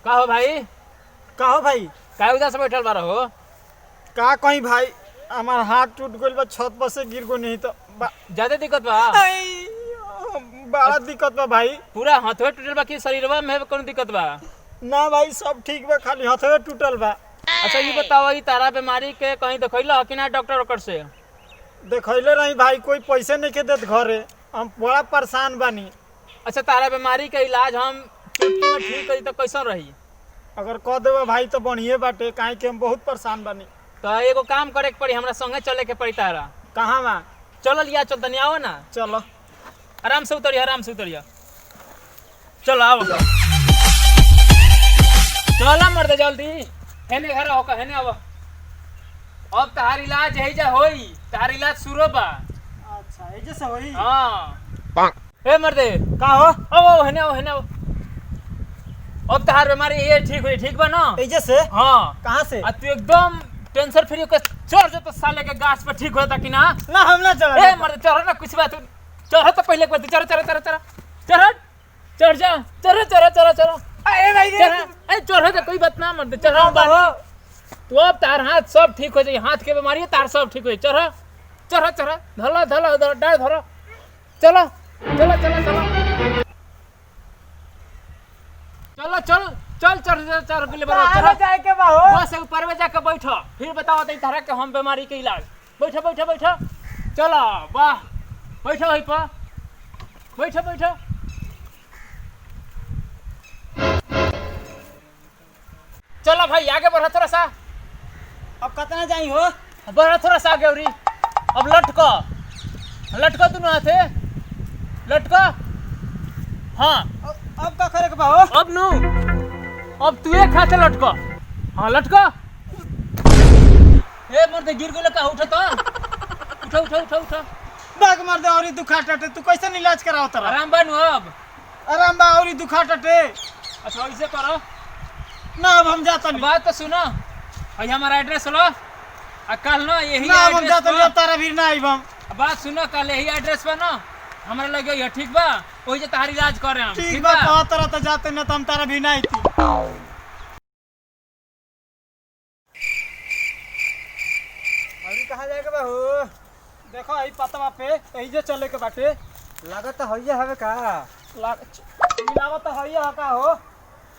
का हो भाई? का उधर से बैठल बार हो? का कहीं भाई हमार हाथ टूट गइल बा, छत पर से गिर गो नहीं तो ज्यादा दिक्कत बा? बड़ा दिक्कत बा भाई। पूरा हाथवे टूटल बा कि शरीरवा में कोनो दिक्कत बा? ना भाई सब ठीक बा, खाली हाथवे टूटल बा। अच्छा ये बताओ, ई तारा बीमारी के कहीं देखैला कि ना डॉक्टर से? देखैले रही भाई, कोई पैसे नहीं के देत घरे, हम बड़ा परेशान बानी। अच्छा तारा बीमारी के इलाज हम चुटकी में ठीक करी तो कैसा रही? अगर कह देबा भाई तो बढ़िया बाटे, काहे कि हम बहुत परेशान बानी। तो एगो काम करे के पड़ी, हमरा संगे चले के पड़ी तारा। कहाँ बा? चलो लिया, चल तनी आओ ना। चलो आराम से उतरिया। चलो आओ। चलो मर्द जल्दी, हेने घर हो का हेने अब तहार इलाज यही जा होई, तहार इलाज शुरू बा। अच्छा ऐसे से होई? हां ए मर्दे का हो? आओ हेने आओ। अब तहार बीमारी ये ठीक हुई, ठीक बा ना? ऐसे से? हां। कहाँ से? आ तू एकदम टेंशन फ्री होकर चढ़ जा, तो साले के गाछ पर ठीक होता कि ना? ना हम ना चढ़ा। ए मर्दे चढ़ ना, कुछ बात चढ़ तो पहले बात चढ़ जा, चढ़। अरे भाई चढ़ जा, कोई बात ना मर्दे, चढ़ बाबा। तू अब तार हाथ सब ठीक हो जाए, हाथ के बीमारी है तार सब ठीक हो जाए। चढ़ धला डाल धरो। चलो चल बिल्ले बराबर कहाँ जाए के बा हो? बस ऊपर में जाके बैठो, फिर बताओ तई तारा के हम बीमारी के इलाज। बैठो। चलो वाह, बैठो वहीं पर, बैठो। चलो भाई आगे बढ़ा थोड़ा सा। अब कितना जाई हो? बढ़ा थोड़ा सा आगे। औरी अब लटको दोनों हाथे, लटको। हाँ अब का करे के बा हो? अब तू एक हाथे लटको। हाँ लटको। ए मर्दे गिर गेल का? उठो। बाग मार दे औरी दुखा टटे, तू कैसे इलाज कराओ तरा? आराम बानू अब? आराम बा औरी दुखा टटे। अच्छा ऐसे करो ना, अब हम जाता नहीं। बात तो सुनो, भाई हमारा एड्रेस लो, कल ना यही ना हम एड्रेस जाता नहीं, पर। अब तारा भी ना आइब हम। बात सुनो, कल यही एड्रेस पर ना हमारा लगे ये ठीक बा, वही जे तहार इलाज कर रहे हम। ठीक बा, कहा तरह तो जाते ना, तो हम तारा भी ना आईती। अभी कहाँ जाएगा बा हो? देखो आई पतवा पे यही जो चले के बाटे। लागत तो हइये हवे का? लागत तो हइये ह का हो?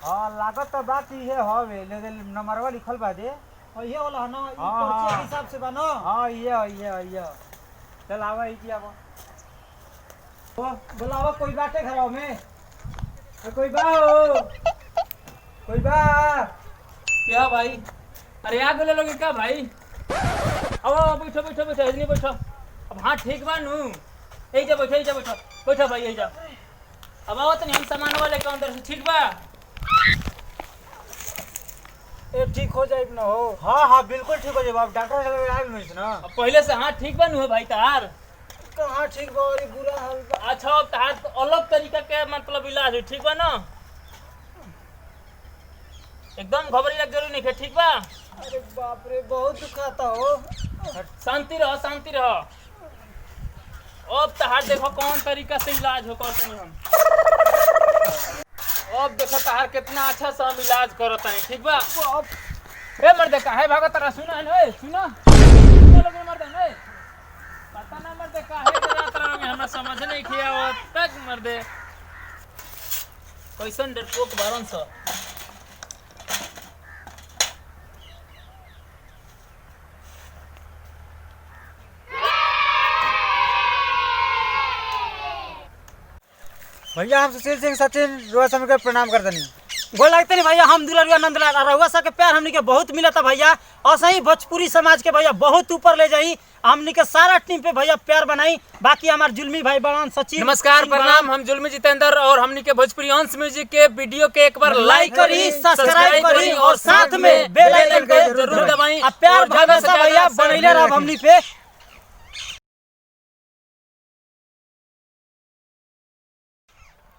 हाँ लागत तो बात ये हवे, लेकिन नंबरवा लिखल बा दे। हइये वाला है ना, ई हाँ, पर्ची हाँ। के हिसाब से बा ना। हाँ ये चल आवा इति आवा। बुलावा कोई बाटे घरों में? कोई बा हो? कोई बा? क्या भाई? अरे आ गेले लोग क्या भाई? अब बैठो इतनी बैठो। अब हाँ ठीक बा नू, यही जा बैठो भाई, यही जा। अब आओ तनी हम सामान वाले के अंदर से, ठीक बा? ए ठीक हो जाए ना हो? हाँ बिल्कुल ठीक हो जाए। अब डॉक्टर से आइल नहीं ना। अब पहले से हाँ ठीक बा नू भाई तार? कहाँ ठीक बा, और बुरा हाल बा। अच्छा अब तार तो अलग तरीका के मतलब इलाज है, ठीक बा ना? एकदम घबराने की जरूरत नहीं है, ठीक बा? अरे बाप रे, बहुत दुखाता हो। शांति रहो। अब तहार देखो कौन तरीका से इलाज हो करते हैं हम। अब देखो तहार कितना अच्छा से हम इलाज करते हैं, ठीक बा? ए मर्दे काहे भागत रहा? सुना लोग मर्दे नहीं पता ना, मर्दे काहे डरत रहा? हमरा समझ नहीं किया वो तक मर्दे कैसन डरपोक बारन सा। भैया हम सुशील सिंह सचिन रोज समय के प्रणाम करतनी। गोल लगते नहीं भैया, हम दुलरुआ नंदलाल रहुआ सा के प्यार हमनी के बहुत मिला था भैया। और सही भोजपुरी समाज के भैया बहुत ऊपर ले जाई, हमनी के सारा टीम पे भैया प्यार बनाई। बाकी हमार जुल्मी भाई बड़ान सचिन। नमस्कार प्रणाम, हम जुल्मी जितेंद्र और हमनी के भोजपुरी अंश म्यूजिक के वीडियो के एक बार लाइक करी, सब्सक्राइब करी और साथ में बेल आइकन के जरूर दबाई। प्यार भाई भैया बनैले रह हमनी पे।